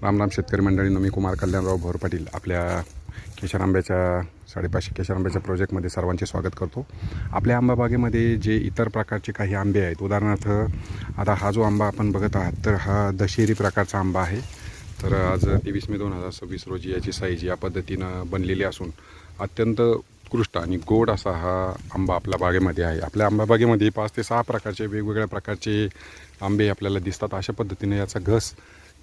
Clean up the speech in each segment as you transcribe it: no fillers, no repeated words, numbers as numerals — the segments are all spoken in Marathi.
राम राम शेतकरी मंडळींनो, मी कुमार कल्याणराव भोर पाटील आपल्या केशर आंब्याच्या 550 केशर आंब्याच्या प्रोजेक्टमध्ये सर्वांचे स्वागत करतो. आपल्या आंबा बागेमध्ये जे इतर प्रकारचे काही आंबे आहेत, उदाहरणार्थ आता हा जो आंबा आपण बघत आहात तर हा दशेरी प्रकारचा आंबा आहे. तर आज 23 मे 2026 रोजी याची साईज या पद्धतीनं बनलेली असून अत्यंत उत्कृष्ट आणि गोड असा हा आंबा आपल्या बागेमध्ये आहे. आपल्या आंबा बागेमध्ये 5 ते 6 प्रकारचे वेगवेगळ्या प्रकारचे आंबे आपल्याला दिसतात. अशा पद्धतीने याचा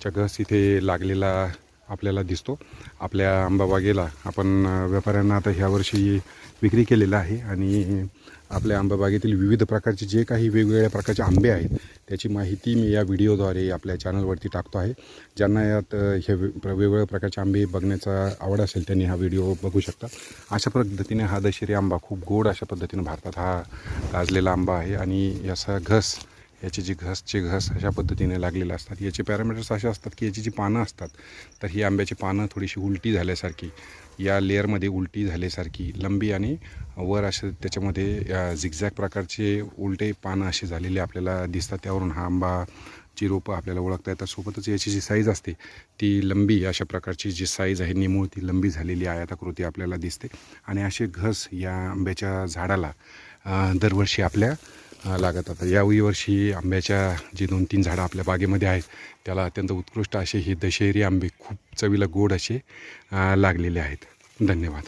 घस इथे लागलेला आपल्याला दिसतो. आपल्या आंबा बागेला आपण व्यापाऱ्यांना आता ह्या वर्षी विक्री केलेला आहे आणि आपल्या आंबा बागेतील विविध प्रकारचे जे काही वेगवेगळ्या प्रकारचे आंबे आहेत त्याची माहिती मी या व्हिडिओद्वारे आपल्या चॅनलवरती टाकतो आहे. ज्यांना यात हे वेगवेगळ्या प्रकारचे आंबे बघण्याचा आवड असेल त्यांनी हा व्हिडिओ बघू शकता. अशा पद्धतीने हा दशेरी आंबा खूप गोड अशा पद्धतीने भारतात हा गाजलेला आंबा आहे आणि याचा याची जी घस अशा पद्धतीने लागलेले असतात. याचे पॅरामीटर्स असे असतात की याची जी पानं असतात तर ही आंब्याची पानं थोडीशी उलटी झाल्यासारखी, या लेअरमध्ये उलटी झाल्यासारखी लंबी आणि वर असे त्याच्यामध्ये झिगझॅग प्रकारचे उलटे पानं असे झालेले आपल्याला दिसतात. त्यावरून हा आंबाची रोपं आपल्याला ओळखता येतात. सोबतच याची जी साईज असते ती लंबी अशा प्रकारची जी साईज आहे निमूळ ती लंबी झालेली आयताकृती आपल्याला दिसते. आणि असे घस या आंब्याच्या झाडाला दरवर्षी आपल्या लागतात. याही वर्षी आंब्याच्या जी 2-3 झाडं आपल्या बागेमध्ये आहेत त्याला अत्यंत उत्कृष्ट असे हे दशेरी आंबे खूप चवीला गोड असे लागलेले आहेत. धन्यवाद.